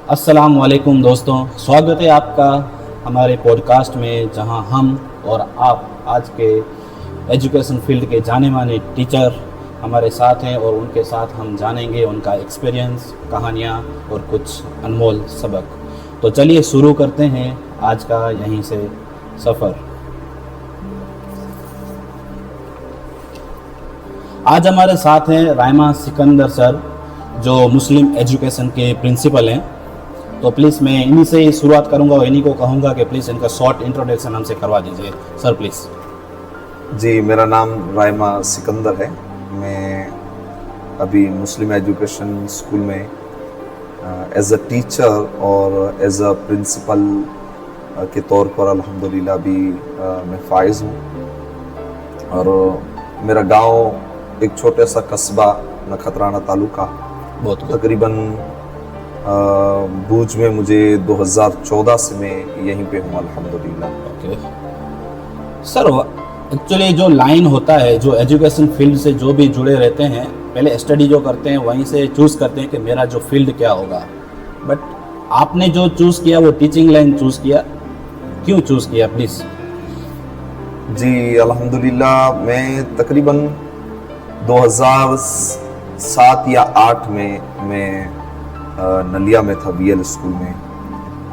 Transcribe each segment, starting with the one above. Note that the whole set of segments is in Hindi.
अस्सलाम वालेकुम दोस्तों, स्वागत है आपका हमारे पॉडकास्ट में, जहां हम और आप आज के एजुकेशन फील्ड के जाने माने टीचर हमारे साथ हैं और उनके साथ हम जानेंगे उनका एक्सपीरियंस, कहानियाँ और कुछ अनमोल सबक। तो चलिए शुरू करते हैं आज का यहीं से सफ़र। आज हमारे साथ हैं राइमा सिकंदर सर, जो मुस्लिम एजुकेशन के प्रिंसिपल हैं। तो प्लीज़ मैं इन्हीं से ही शुरुआत करूंगा और इन्हीं को कहूंगा कि प्लीज़ इनका शॉर्ट इंट्रोडक्शन हमसे करवा दीजिए सर, प्लीज़। जी, मेरा नाम राइमा सिकंदर है। मैं अभी मुस्लिम एजुकेशन स्कूल में एज अ टीचर और एज अ प्रिंसिपल के तौर पर अल्हम्दुलिल्लाह भी मैं फाइज हूँ। और मेरा गांव एक छोटा सा कस्बा नखत्राना तालुका, बहुत तकरीबन भूज में मुझे 2014 से मैं यहीं पे हूँ अल्हम्दुलिल्लाह। ओके सर, एक्चुअली जो लाइन होता है, जो एजुकेशन फील्ड से जो भी जुड़े रहते हैं, पहले स्टडी जो करते हैं वहीं से चूज़ करते हैं कि मेरा जो फील्ड क्या होगा। बट आपने जो चूज़ किया वो टीचिंग लाइन चूज़ किया, क्यों चूज़ किया प्लीज़? जी अल्हम्दुलिल्लाह, मैं तकरीबन 2007 या 8 में मैं नलिया में था, वीएल स्कूल में।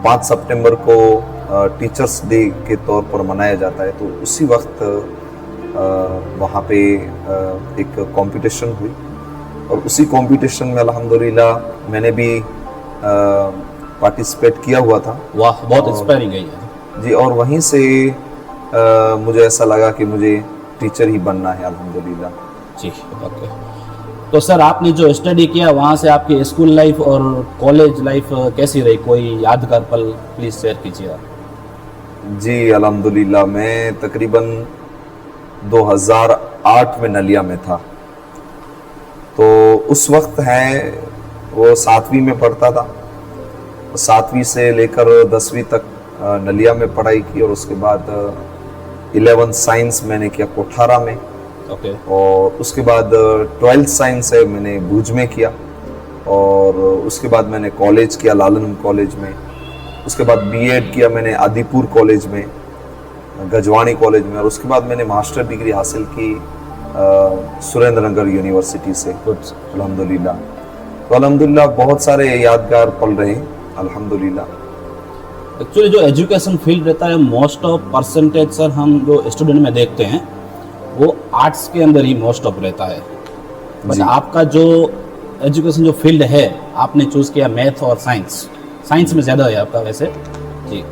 5 सितंबर को टीचर्स डे के तौर पर मनाया जाता है, तो उसी वक्त वहाँ पे एक कंपटीशन हुई और उसी कंपटीशन में अल्हम्दुलिल्लाह मैंने भी पार्टिसिपेट किया हुआ था। वाह, बहुत इंस्पायरिंग है ये। जी, और वहीं से मुझे ऐसा लगा कि मुझे टीचर ही बनना है अल्हम्दुलिल्लाह। जी, ओके। तो सर, आपने जो स्टडी किया वहाँ से आपकी स्कूल लाइफ और कॉलेज लाइफ कैसी रही? कोई यादगार पल प्लीज़ शेयर कीजिए आप। जी अल्हम्दुलिल्लाह, मैं तकरीबन 2008 में नलिया में था। तो उस वक्त है वो 7वीं में पढ़ता था। 7वीं से लेकर 10वीं तक नलिया में पढ़ाई की और उसके बाद 11th साइंस मैंने किया कोठारा में। ओके। और उसके बाद 12th साइंस है मैंने भूज में किया और उसके बाद मैंने कॉलेज किया लालन कॉलेज में। उसके बाद बीएड किया मैंने आदिपुर कॉलेज में, गजवाणी कॉलेज में। और उसके बाद मैंने मास्टर डिग्री हासिल की सुरेंद्र नगर यूनिवर्सिटी से अल्हम्दुलिल्लाह। तो अल्हम्दुलिल्लाह बहुत सारे यादगार पल रहे अल्हम्दुलिल्लाह। एक्चुअली जो एजुकेशन फील्ड रहता है, मोस्ट ऑफ परसेंटेज सर हम जो स्टूडेंट में देखते हैं वो आर्ट्स के अंदर ही मोस्ट ऑफ रहता है। बट आपका जो एजुकेशन जो फील्ड है, आपने चूज़ किया मैथ और साइंस में ज़्यादा है आपका वैसे। जी,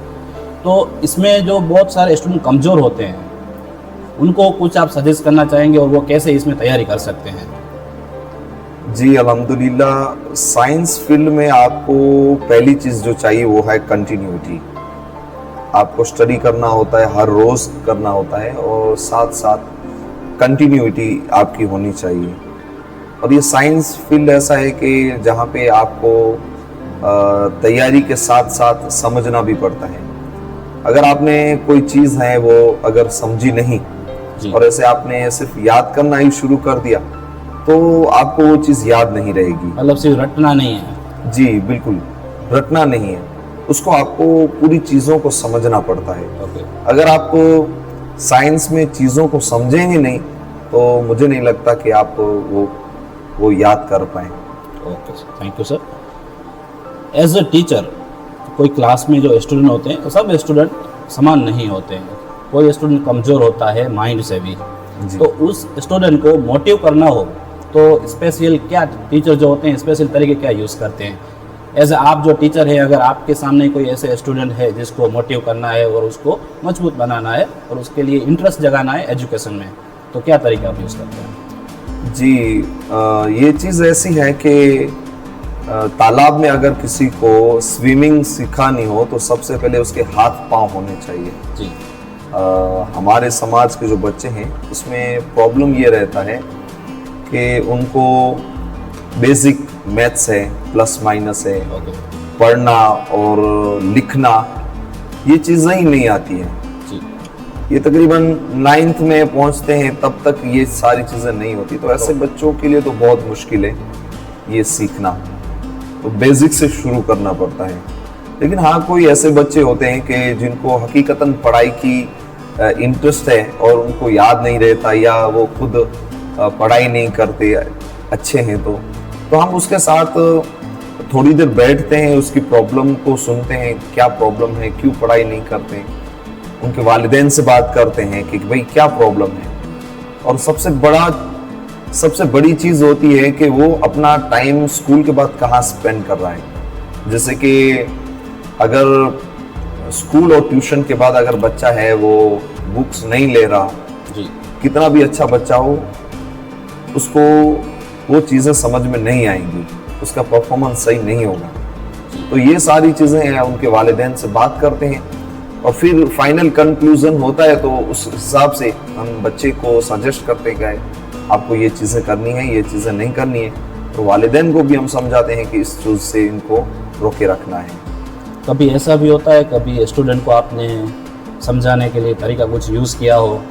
तो इसमें जो बहुत सारे स्टूडेंट कमज़ोर होते हैं, उनको कुछ आप सजेस्ट करना चाहेंगे और वो कैसे इसमें तैयारी कर सकते हैं? जी अल्हम्दुलिल्लाह, साइंस फील्ड में आपको पहली चीज़ जो चाहिए वो है कंटिन्यूटी। आपको स्टडी करना होता है, हर रोज़ करना होता है और साथ साथ कंटिन्यूटी आपकी होनी चाहिए। और ये साइंस फील्ड ऐसा है कि जहाँ पे आपको तैयारी के साथ साथ समझना भी पड़ता है। अगर आपने कोई चीज़ है वो अगर समझी नहीं और ऐसे आपने सिर्फ याद करना ही शुरू कर दिया तो आपको वो चीज़ याद नहीं रहेगी। मतलब सिर्फ रटना नहीं है। जी बिल्कुल, रटना नहीं है, उसको आपको पूरी चीज़ों को समझना पड़ता है। ओके। अगर आप साइंस में चीज़ों को समझेंगे नहीं तो मुझे नहीं लगता कि आप वो याद कर पाएँ। Okay sir, thank you sir. As a teacher, कोई क्लास में जो स्टूडेंट होते हैं, सब स्टूडेंट समान नहीं होते हैं। कोई स्टूडेंट कमज़ोर होता है माइंड से भी। तो उस स्टूडेंट को मोटिव करना हो तो स्पेशल क्या टीचर जो होते हैं, स्पेशल तरीके क्या यूज़ करते हैं? एज आप जो टीचर है, अगर आपके सामने कोई ऐसे स्टूडेंट है जिसको मोटिव करना है और उसको मजबूत बनाना है और उसके लिए इंटरेस्ट जगाना है एजुकेशन में, तो क्या तरीका आप यूज़ करते हैं? जी, ये चीज़ ऐसी है कि तालाब में अगर किसी को स्विमिंग सिखानी हो तो सबसे पहले उसके हाथ पांव होने चाहिए। जी। हमारे समाज के जो बच्चे हैं उसमें प्रॉब्लम ये रहता है कि उनको बेसिक मैथ्स है, प्लस माइनस है, पढ़ना और लिखना, ये चीज़ें ही नहीं आती हैं। ये तकरीबन 9th में पहुंचते हैं तब तक ये सारी चीज़ें नहीं होती। तो ऐसे बच्चों के लिए तो बहुत मुश्किल है ये सीखना। तो बेसिक से शुरू करना पड़ता है। लेकिन हाँ, कोई ऐसे बच्चे होते हैं कि जिनको हकीकतन पढ़ाई की इंटरेस्ट है और उनको याद नहीं रहता, या वो खुद पढ़ाई नहीं करते अच्छे हैं, तो हम उसके साथ थोड़ी देर बैठते हैं, उसकी प्रॉब्लम को सुनते हैं, क्या प्रॉब्लम है, क्यों पढ़ाई नहीं करते, उनके वालिदैन से बात करते हैं कि भाई क्या प्रॉब्लम है। और सबसे बड़ी चीज़ होती है कि वो अपना टाइम स्कूल के बाद कहाँ स्पेंड कर रहा है। जैसे कि अगर स्कूल और ट्यूशन के बाद अगर बच्चा है वो बुक्स नहीं ले रहा, जी, कितना भी अच्छा बच्चा हो, उसको वो चीज़ें समझ में नहीं आएंगी, उसका परफॉर्मेंस सही नहीं होगा। तो ये सारी चीज़ें हैं, उनके वालिदैन से बात करते हैं और फिर फाइनल कंक्लूजन होता है, तो उस हिसाब से हम बच्चे को सजेस्ट करते गए, आपको ये चीज़ें करनी है, ये चीज़ें नहीं करनी है। तो वालिदैन को भी हम समझाते हैं कि इस चीज़ से इनको रोके रखना है। कभी ऐसा भी होता है, कभी स्टूडेंट को आपने समझाने के लिए तरीका कुछ यूज़ किया हो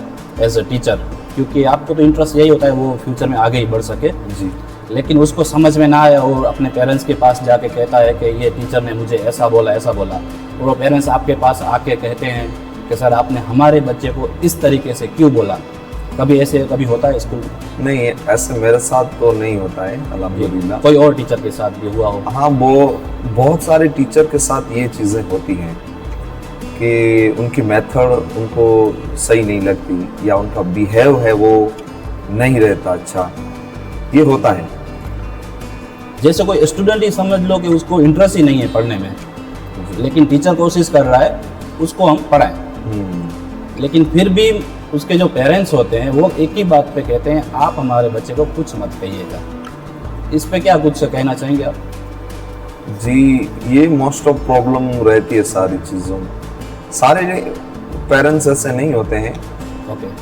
एज अ टीचर, क्योंकि आपको तो इंटरेस्ट यही होता है वो फ्यूचर में आगे ही बढ़ सके, जी, लेकिन उसको समझ में ना आए और अपने पेरेंट्स के पास जाके कहता है कि ये टीचर ने मुझे ऐसा बोला, और वो पेरेंट्स आपके पास आके कहते हैं कि सर आपने हमारे बच्चे को इस तरीके से क्यों बोला। कभी होता है स्कूल में? नहीं, ऐसे मेरे साथ तो नहीं होता है अल्हम्दुलिल्लाह। कोई और टीचर के साथ भी हुआ हो? हाँ, वो बहुत सारे टीचर के साथ ये चीज़ें होती हैं कि उनकी मेथड उनको सही नहीं लगती, या उनका बिहेव है वो नहीं रहता अच्छा, ये होता है। जैसे कोई स्टूडेंट ही समझ लो कि उसको इंटरेस्ट ही नहीं है पढ़ने में, लेकिन टीचर कोशिश कर रहा है उसको हम पढ़ाएं, लेकिन फिर भी उसके जो पेरेंट्स होते हैं वो एक ही बात पे कहते हैं आप हमारे बच्चे को कुछ मत कहिएगा। इस पे क्या कुछ कहना चाहेंगे आप? जी, ये मोस्ट ऑफ प्रॉब्लम रहती है सारी चीज़ों में। सारे पेरेंट्स ऐसे नहीं होते हैं। ओके।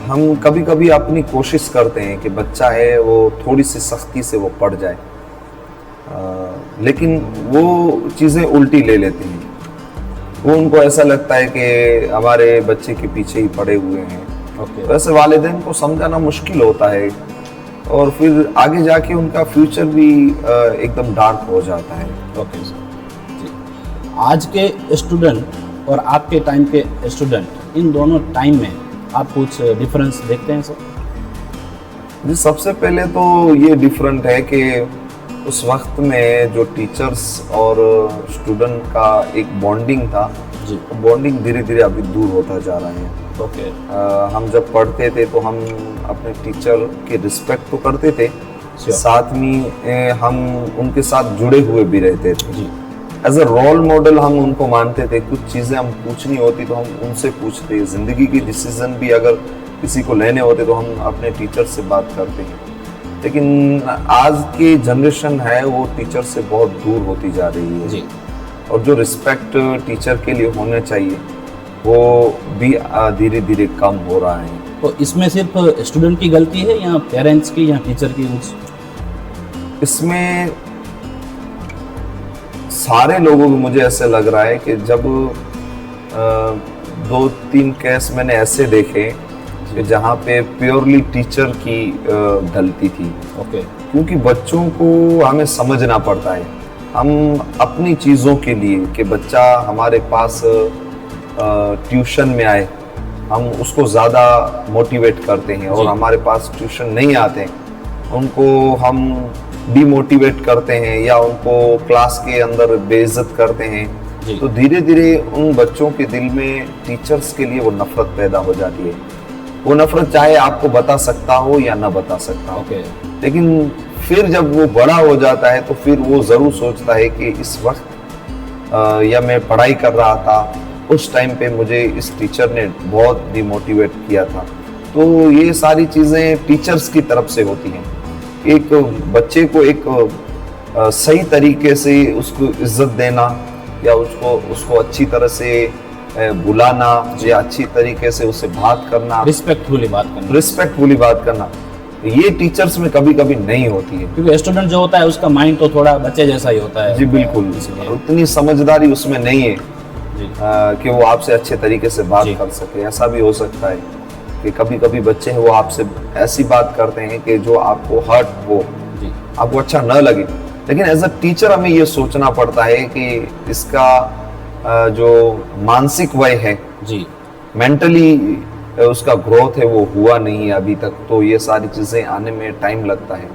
हम कभी कभी अपनी कोशिश करते हैं कि बच्चा है वो थोड़ी सी सख्ती से वो पढ़ जाए, लेकिन वो चीज़ें उल्टी ले लेते हैं। वो उनको ऐसा लगता है कि हमारे बच्चे के पीछे ही पड़े हुए हैं। ओके। वैसे वालिदैन को समझाना मुश्किल होता है और फिर आगे जाके उनका फ्यूचर भी एकदम डार्क हो जाता है। ओके सर जी। आज के स्टूडेंट और आपके टाइम के स्टूडेंट, इन दोनों टाइम में आप कुछ डिफरेंस देखते हैं सर? जी, सबसे पहले तो ये डिफरेंट है कि उस वक्त में जो टीचर्स और स्टूडेंट का एक बॉन्डिंग था, जी, बॉन्डिंग धीरे धीरे अभी दूर होता जा रहा है। ओके। हम जब पढ़ते थे तो हम अपने टीचर के रिस्पेक्ट तो करते थे, साथ में हम उनके साथ जुड़े हुए भी रहते थे। जी, एज अ रोल मॉडल हम उनको मानते थे। कुछ चीज़ें हम पूछनी होती तो हम उनसे पूछते, ज़िंदगी की डिसीजन भी अगर किसी को लेने होते तो हम अपने टीचर से बात करते हैं। लेकिन आज की जनरेशन है वो टीचर से बहुत दूर होती जा रही है जी, और जो रिस्पेक्ट टीचर के लिए होना चाहिए वो भी धीरे धीरे कम हो रहा है। तो इसमें सिर्फ स्टूडेंट की गलती है या पेरेंट्स की या टीचर की कुछ? इसमें सारे लोगों को मुझे ऐसे लग रहा है कि जब 2-3 केस मैंने ऐसे देखे कि जहाँ पे प्योरली टीचर की गलती थी। ओके। क्योंकि बच्चों को हमें समझना पड़ता है, हम अपनी चीज़ों के लिए कि बच्चा हमारे पास ट्यूशन में आए, हम उसको ज़्यादा मोटिवेट करते हैं, और हमारे पास ट्यूशन नहीं आते उनको हम डीमोटिवेट करते हैं या उनको क्लास के अंदर बेइज्जत करते हैं। तो धीरे धीरे उन बच्चों के दिल में टीचर्स के लिए वो नफरत पैदा हो जाती है। वो नफरत चाहे आपको बता सकता हो या ना बता सकता हो, लेकिन फिर जब वो बड़ा हो जाता है तो फिर वो ज़रूर सोचता है कि इस वक्त या मैं पढ़ाई कर रहा था उस टाइम पे मुझे इस टीचर ने बहुत डिमोटिवेट किया था। तो ये सारी चीज़ें टीचर्स की तरफ से होती हैं। एक बच्चे को एक सही तरीके से उसको इज्जत देना या उसको अच्छी तरह से बुलाना या अच्छी तरीके से उससे बात करना, रिस्पेक्टफुली बात करना, ये टीचर्स में कभी कभी नहीं होती है। क्योंकि स्टूडेंट जो होता है उसका माइंड तो थोड़ा बच्चे जैसा ही होता है। जी बिल्कुल, उतनी समझदारी उसमें नहीं है कि वो आपसे अच्छे तरीके से बात कर सके। ऐसा भी हो सकता है कि कभी कभी बच्चे हैं वो आपसे ऐसी बात करते हैं कि जो आपको हर्ट हो, आपको अच्छा न लगे, लेकिन एज अ टीचर हमें ये सोचना पड़ता है कि इसका जो मानसिक वय है, जी मेंटली उसका ग्रोथ है वो हुआ नहीं है अभी तक, तो ये सारी चीज़ें आने में टाइम लगता है।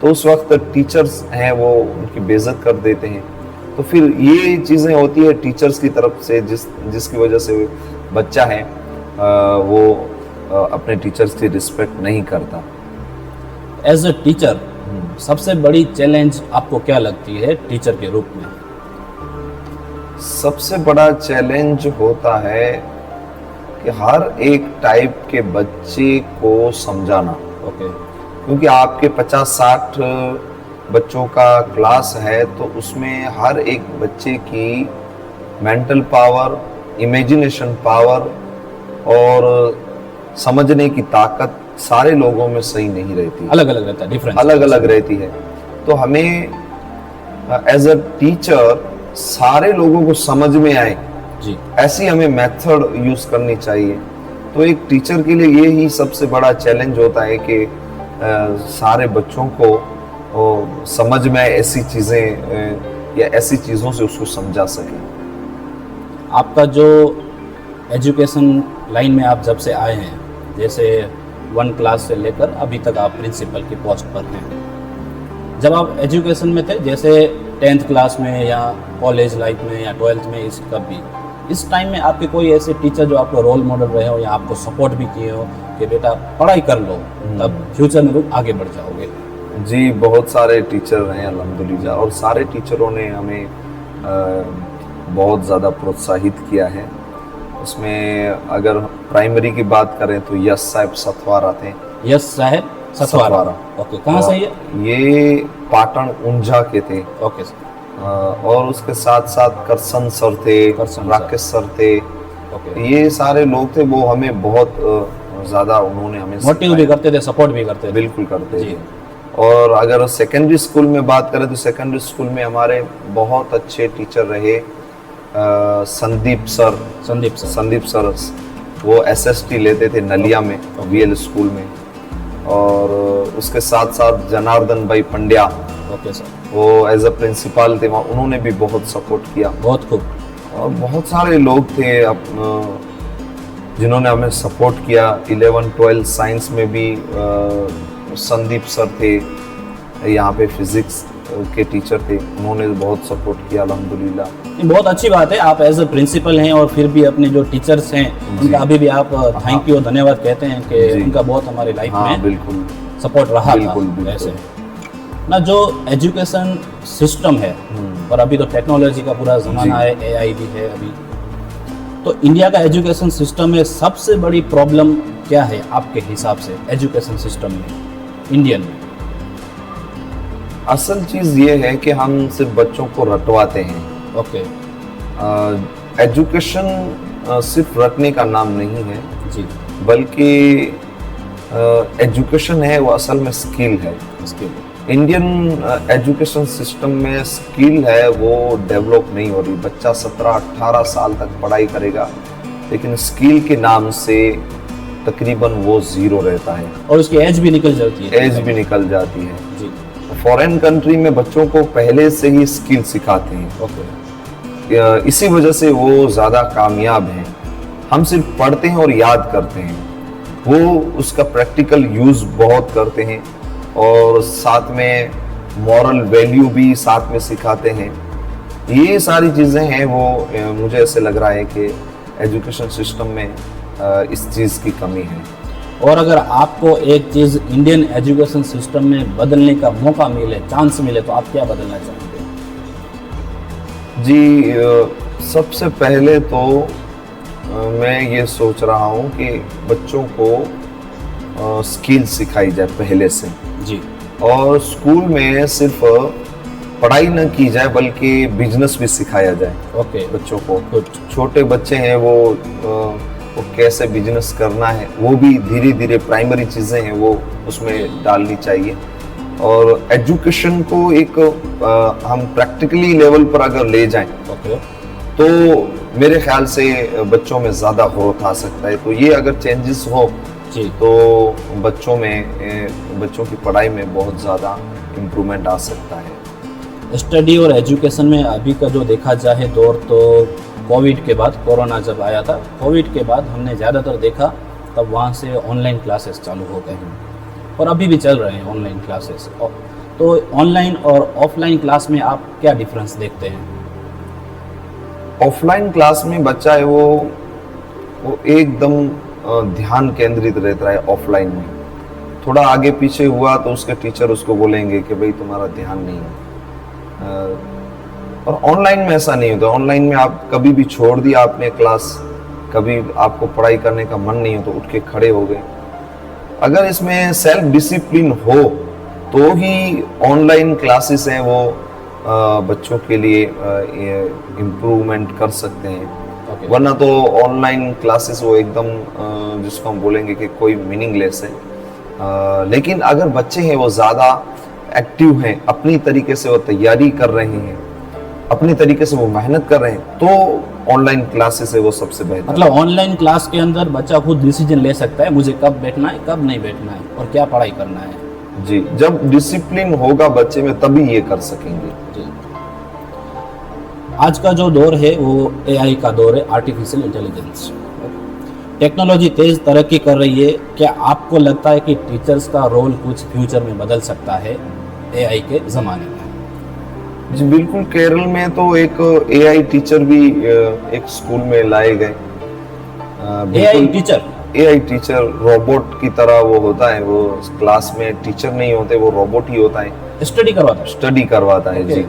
तो उस वक्त टीचर्स हैं वो उनकी बेइज्जत कर देते हैं। तो फिर ये चीज़ें होती है टीचर्स की तरफ से, जिसकी वजह से बच्चा है वो अपने टीचर्स की रिस्पेक्ट नहीं करता। एज अ टीचर सबसे बड़ी चैलेंज आपको क्या लगती है टीचर के रूप में? सबसे बड़ा चैलेंज होता है कि हर एक टाइप के बच्चे को समझाना। ओके क्योंकि आपके 50-60 बच्चों का क्लास है, तो उसमें हर एक बच्चे की मेंटल पावर, इमेजिनेशन पावर और समझने की ताकत सारे लोगों में सही नहीं रहती, अलग अलग रहता है, डिफरेंस अलग अलग रहती है। तो हमें एज अ टीचर सारे लोगों को समझ में आए, जी ऐसी हमें मेथड यूज करनी चाहिए। तो एक टीचर के लिए ये ही सबसे बड़ा चैलेंज होता है कि सारे बच्चों को समझ में आए ऐसी चीज़ें या ऐसी चीज़ों से उसको समझा सके। आपका जो एजुकेशन लाइन में आप जब से आए हैं, जैसे 1 क्लास से लेकर अभी तक आप प्रिंसिपल की पोस्ट पर हैं, जब आप एजुकेशन में थे, जैसे 10th क्लास में या कॉलेज लाइफ में या 12th में, इस कब भी इस टाइम में आपके कोई ऐसे टीचर जो आपको रोल मॉडल रहे हो या आपको सपोर्ट भी किए हो कि बेटा पढ़ाई कर लो, तब फ्यूचर में लोग आगे बढ़ जाओगे? जी, बहुत सारे टीचर हैं अल्हम्दुलिल्लाह, और सारे टीचरों ने हमें बहुत ज़्यादा प्रोत्साहित किया है। उसमें अगर प्राइमरी की बात करें तो यस साहब सथवारा थे। यस साहब सथवारा, ओके, कहाँ से ये पाटन ऊंझा के थे। Okay sir. और उसके साथ साथ करसन सर थे, राकेश सर थे। ओके, ये सारे लोग थे, वो हमें बहुत ज़्यादा उन्होंने हमें मोटिव भी करते थे, सपोर्ट भी करते थे। बिल्कुल करते थे। और अगर सेकेंडरी स्कूल में बात करें तो सेकेंडरी स्कूल में हमारे बहुत अच्छे टीचर रहे। संदीप सर वो एसएसटी लेते थे नलिया में, वीएल स्कूल में। और उसके साथ साथ जनार्दन भाई पंड्या, ओके सर, वो एज अ प्रिंसिपल थे वहाँ, उन्होंने भी बहुत सपोर्ट किया। बहुत खूब। और बहुत सारे लोग थे जिन्होंने हमें सपोर्ट किया। 11-12 साइंस में भी संदीप सर थे, यहाँ पे फिजिक्स के टीचर थे, उन्होंने बहुत सपोर्ट किया अल्हम्दुलिल्लाह। बहुत अच्छी बात है, आप एज अ प्रिंसिपल हैं और फिर भी अपने जो टीचर्स हैं उनका अभी भी आप थैंक यू, धन्यवाद कहते हैं कि उनका बहुत हमारी लाइफ में बिल्कुल सपोर्ट रहा बिल्कुल, था। ऐसे ना जो एजुकेशन सिस्टम है, और अभी तो टेक्नोलॉजी का पूरा ज़माना है, एआई भी है अभी, तो इंडिया का एजुकेशन सिस्टम में सबसे बड़ी प्रॉब्लम क्या है आपके हिसाब से एजुकेशन सिस्टम में, इंडियन में? असल चीज़ ये है कि हम सिर्फ बच्चों को रटवाते हैं। ओके, एजुकेशन सिर्फ रटने का नाम नहीं है जी, बल्कि एजुकेशन है वो असल में स्किल है। स्किल इंडियन एजुकेशन सिस्टम में स्किल है वो डेवलप नहीं हो रही। बच्चा 17-18 साल तक पढ़ाई करेगा, लेकिन स्किल के नाम से तकरीबन वो ज़ीरो रहता है, और उसकी एज भी निकल जाती है। एज भी निकल जाती है जी। फॉरेन कंट्री में बच्चों को पहले से ही स्किल सिखाते हैं। ओके, इसी वजह से वो ज़्यादा कामयाब हैं। हम सिर्फ पढ़ते हैं और याद करते हैं, वो उसका प्रैक्टिकल यूज़ बहुत करते हैं, और साथ में मॉरल वैल्यू भी साथ में सिखाते हैं। ये सारी चीज़ें हैं वो मुझे ऐसे लग रहा है कि एजुकेशन सिस्टम में इस चीज़ की कमी है। और अगर आपको एक चीज़ इंडियन एजुकेशन सिस्टम में बदलने का मौका मिले, चांस मिले, तो आप क्या बदलना चाहेंगे? जी, सबसे पहले तो मैं ये सोच रहा हूँ कि बच्चों को स्किल सिखाई जाए पहले से जी, और स्कूल में सिर्फ पढ़ाई न की जाए बल्कि बिजनेस भी सिखाया जाए। ओके, बच्चों को, छोटे बच्चे हैं वो कैसे बिजनेस करना है वो भी धीरे धीरे प्राइमरी चीज़ें हैं वो उसमें डालनी चाहिए। और एजुकेशन को एक हम प्रैक्टिकली लेवल पर अगर ले जाएं ओके, तो मेरे ख्याल से बच्चों में ज़्यादा ग्रोथ आ सकता है। तो ये अगर चेंजेस हो जी, तो बच्चों की पढ़ाई में बहुत ज़्यादा इम्प्रूवमेंट आ सकता है। स्टडी और एजुकेशन में अभी का जो देखा जाए दौर, तो कोविड के बाद, कोरोना जब आया था, कोविड के बाद हमने ज़्यादातर देखा तब वहाँ से ऑनलाइन क्लासेस चालू हो गए हैं और अभी भी चल रहे हैं ऑनलाइन क्लासेस। तो ऑनलाइन और ऑफलाइन क्लास में आप क्या डिफरेंस देखते हैं? ऑफलाइन क्लास में बच्चा है वो एकदम ध्यान केंद्रित रहता है। ऑफलाइन में थोड़ा आगे पीछे हुआ तो उसके टीचर उसको बोलेंगे कि भाई तुम्हारा ध्यान नहीं है। और ऑनलाइन में ऐसा नहीं होता। ऑनलाइन में आप कभी भी छोड़ दिया आपने क्लास, कभी आपको पढ़ाई करने का मन नहीं हो तो उठ के खड़े हो गए। अगर इसमें सेल्फ डिसिप्लिन हो तो ही ऑनलाइन क्लासेस हैं वो बच्चों के लिए इम्प्रूवमेंट कर सकते हैं। Okay. वरना तो ऑनलाइन क्लासेस वो एकदम जिसको हम बोलेंगे कि कोई मीनिंगलेस है। लेकिन अगर बच्चे हैं वो ज़्यादा एक्टिव हैं, अपनी तरीके से वो तैयारी कर रहे हैं, अपनी तरीके से वो मेहनत कर रहे हैं, तो ऑनलाइन क्लासेस है वो सबसे बेहतर। मतलब ऑनलाइन क्लास के अंदर बच्चा खुद डिसीजन ले सकता है मुझे कब बैठना है, कब नहीं बैठना है और क्या पढ़ाई करना है। जी, जब डिसिप्लिन होगा बच्चे में तभी ये कर सकेंगे। जी। आज का जो दौर है वो एआई का दौर है, आर्टिफिशियल इंटेलिजेंस। टेक्नोलॉजी तेज तरक्की कर रही है। क्या आपको लगता है कि टीचर्स का रोल कुछ फ्यूचर में बदल सकता है एआई के ज़माने में? जी बिल्कुल। केरल में तो एक एआई टीचर भी एक स्कूल में लाए गए। एआई टीचर रोबोट की तरह वो होता है। वो क्लास में टीचर नहीं होते, वो रोबोट ही होता है, स्टडी करवाता है। जी,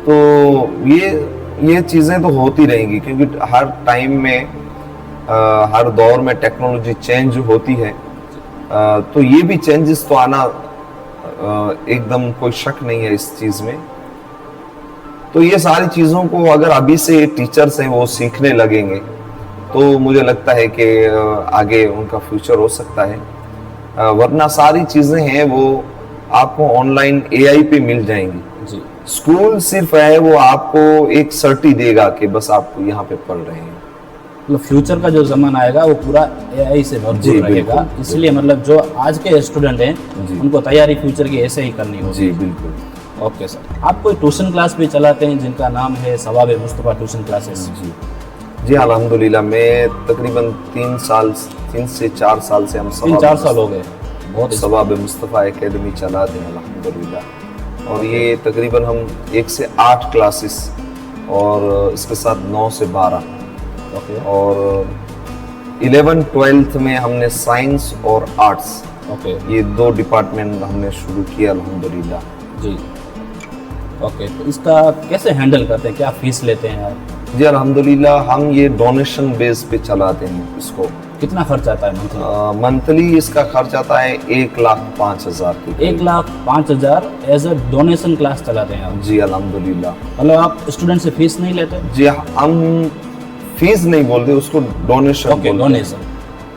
तो ये चीज़ें तो होती रहेंगी क्योंकि हर टाइम में हर दौर में टेक्नोलॉजी चेंज होती है। तो ये भी चेंजेस तो आना एकदम कोई शक नहीं है इस चीज़ में। तो ये सारी चीज़ों को अगर अभी से टीचर्स हैं वो सीखने लगेंगे तो मुझे लगता है कि आगे उनका फ्यूचर हो सकता है। वरना सारी चीज़ें हैं वो आपको ऑनलाइन एआई पे मिल जाएंगी। जी। स्कूल सिर्फ है वो आपको एक सर्टी देगा कि बस आप यहाँ पे पढ़ रहे हैं। मतलब फ्यूचर का जो ज़माना आएगा वो पूरा एआई से भरपूर रहेगा। इसलिए मतलब जो आज के स्टूडेंट हैं उनको तैयारी फ्यूचर की ऐसे ही करनी होगी। जी बिल्कुल। ओके सर, आप कोई ट्यूशन क्लास भी चलाते हैं जिनका नाम है सवाब मुस्तफ़ा ट्यूशन क्लासेस? जी अल्हम्दुलिल्लाह। मैं तकरीबन 3 से 4 साल से हम 3-4 साल हो गए। बहुत सवाब मुस्तफ़ा एकेडमी चलाते हैं अल्हम्दुलिल्लाह। और ये तकरीबन हम 1 से 8 क्लासेस और इसके साथ 9 से 12 और 11-12th में हमने साइंस और आर्ट्स ये 2 डिपार्टमेंट हमने शुरू किया अल्हम्दुलिल्लाह। जी। ओके, तो इसका कैसे हैंडल करते हैं, क्या फीस लेते हैं आप? जी अल्हम्दुलिल्लाह हम ये डोनेशन बेस पे चलाते हैं इसको। कितना खर्च आता है मंथली? मंथली इसका खर्च आता है 1,05,000 की। 1,05,000 एज अ डोनेशन क्लास चलाते हैं आप? जी अल्हम्दुलिल्लाह। मतलब आप स्टूडेंट से फीस नहीं लेते? जी हम फीस नहीं बोलते उसको,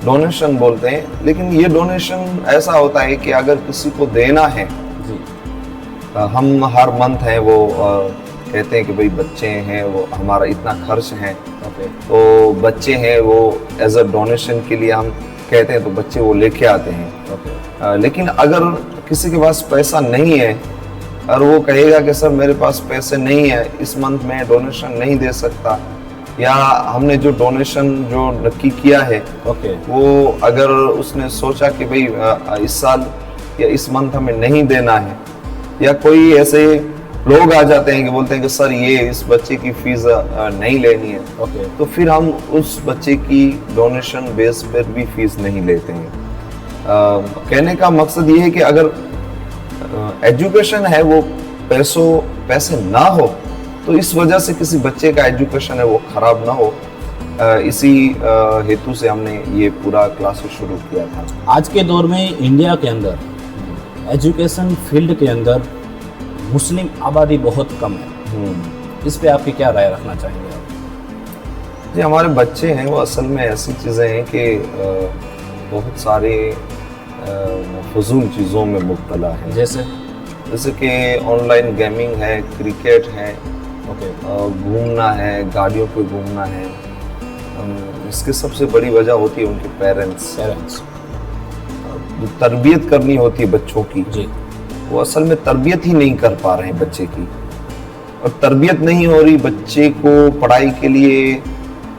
डोनेशन बोलते हैं। लेकिन ये डोनेशन ऐसा होता है कि अगर किसी को देना है जी, हम हर मंथ है वो कहते हैं कि भाई बच्चे हैं वो हमारा इतना खर्च है। तो बच्चे हैं वो एज अ डोनेशन के लिए हम कहते हैं तो बच्चे वो लेके आते हैं। लेकिन अगर किसी के पास पैसा नहीं है और वो कहेगा कि सर मेरे पास पैसे नहीं है, इस मंथ में डोनेशन नहीं दे सकता, या हमने जो डोनेशन जो नक्की किया है वो अगर उसने सोचा कि भाई इस साल या इस मंथ हमें नहीं देना है, या कोई ऐसे लोग आ जाते हैं कि बोलते हैं कि सर ये इस बच्चे की फीस नहीं लेनी है, तो फिर हम उस बच्चे की डोनेशन बेस पर भी फीस नहीं लेते हैं। कहने का मकसद ये है कि अगर एजुकेशन है वो पैसे ना हो तो इस वजह से किसी बच्चे का एजुकेशन है वो खराब ना हो, इसी हेतु से हमने ये पूरा क्लासेस शुरू किया था। आज के दौर में इंडिया के अंदर एजुकेशन फील्ड के अंदर मुस्लिम आबादी बहुत कम है। इस पे आपकी क्या राय रखना चाहेंगे आप? जी हमारे बच्चे हैं वो असल में ऐसी चीज़ें हैं कि बहुत सारे फजूल चीज़ों में मुब्तला है। जैसे कि ऑनलाइन गेमिंग है, क्रिकेट है, घूमना है, गाड़ियों पे घूमना है। इसकी सबसे बड़ी वजह होती है उनके पेरेंट्स। तरबियत करनी होती है बच्चों की जी, वो असल में तरबियत ही नहीं कर पा रहे हैं बच्चे की। और तरबियत नहीं हो रही, बच्चे को पढ़ाई के लिए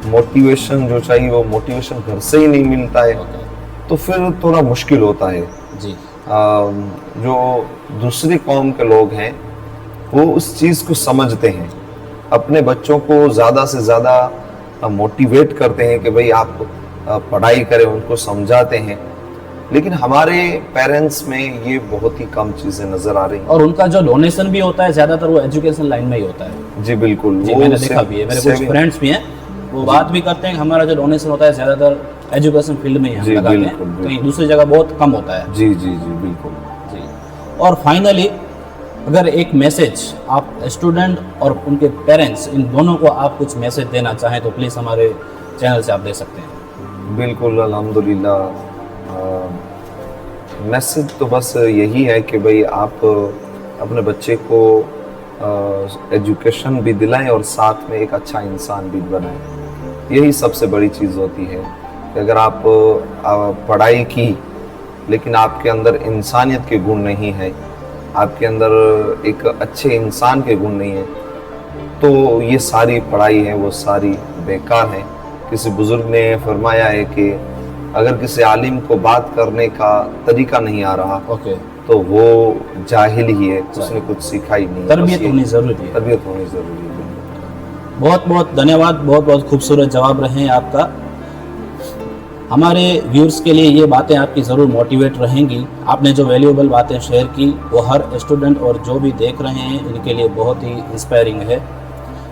मोटिवेशन जो चाहिए वो मोटिवेशन घर से ही नहीं मिलता है, तो फिर थोड़ा मुश्किल होता है। जी। जो दूसरी कौम के लोग हैं वो उस चीज़ को समझते हैं, अपने बच्चों को ज़्यादा से ज़्यादा मोटिवेट करते हैं कि भाई आप पढ़ाई करें, उनको समझाते हैं। लेकिन हमारे पेरेंट्स में ये बहुत ही कम चीज़ें नज़र आ रही हैं। और उनका जो डोनेशन भी होता है ज़्यादातर वो एजुकेशन लाइन में ही होता है। जी बिल्कुल, जी, मैंने देखा भी है, मेरे कुछ फ्रेंड्स भी हैं, वो बात भी करते हैं कि हमारा जो डोनेशन होता है ज़्यादातर एजुकेशन फील्ड में ही हम जी, लगाते हैं, बिल्कुल, बिल्कुल। कहीं दूसरी जगह बहुत कम होता है। जी जी जी बिल्कुल। जी। और फाइनली अगर एक मैसेज आप स्टूडेंट और उनके पेरेंट्स इन दोनों को आप कुछ मैसेज देना चाहें तो प्लीज़ हमारे चैनल से आप दे सकते हैं। बिल्कुल, अल्हम्दुलिल्लाह। मैसेज तो बस यही है कि भाई आप अपने बच्चे को एजुकेशन भी दिलाएं और साथ में एक अच्छा इंसान भी बनाएं। यही सबसे बड़ी चीज़ होती है कि अगर आप पढ़ाई की लेकिन आपके अंदर इंसानियत के गुण नहीं है, आपके अंदर एक अच्छे इंसान के गुण नहीं है, तो ये सारी पढ़ाई है वो सारी बेकार है। किसी बुजुर्ग ने फरमाया है कि अगर किसी आलिम को बात करने का तरीका नहीं आ रहा ओके, तो वो जाहिल ही है, उसने कुछ सीखा ही नहीं। तरबियत होनी ज़रूरी है। तरबियत होनी ज़रूरी है। बहुत बहुत धन्यवाद, बहुत बहुत खूबसूरत जवाब रहे हैं आपका। हमारे व्यूअर्स के लिए ये बातें आपकी ज़रूर मोटिवेट रहेंगी। आपने जो वैल्यूएबल बातें शेयर की वो हर स्टूडेंट और जो भी देख रहे हैं इनके लिए बहुत ही इंस्पायरिंग है।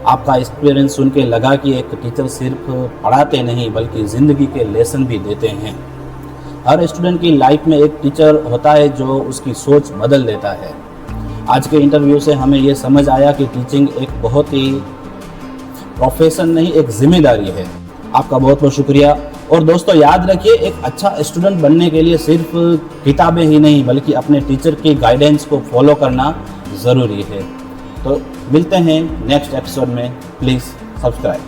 आपका एक्सपीरियंस सुन के लगा कि एक टीचर सिर्फ पढ़ाते नहीं बल्कि ज़िंदगी के लेसन भी देते हैं। हर स्टूडेंट की लाइफ में एक टीचर होता है जो उसकी सोच बदल देता है। आज के इंटरव्यू से हमें ये समझ आया कि टीचिंग एक बहुत ही प्रोफेशन नहीं, एक जिम्मेदारी है। आपका बहुत बहुत शुक्रिया। और दोस्तों याद रखिए, एक अच्छा स्टूडेंट बनने के लिए सिर्फ किताबें ही नहीं बल्कि अपने टीचर की गाइडेंस को फॉलो करना ज़रूरी है। तो मिलते हैं नेक्स्ट एपिसोड में, प्लीज़ सब्सक्राइब।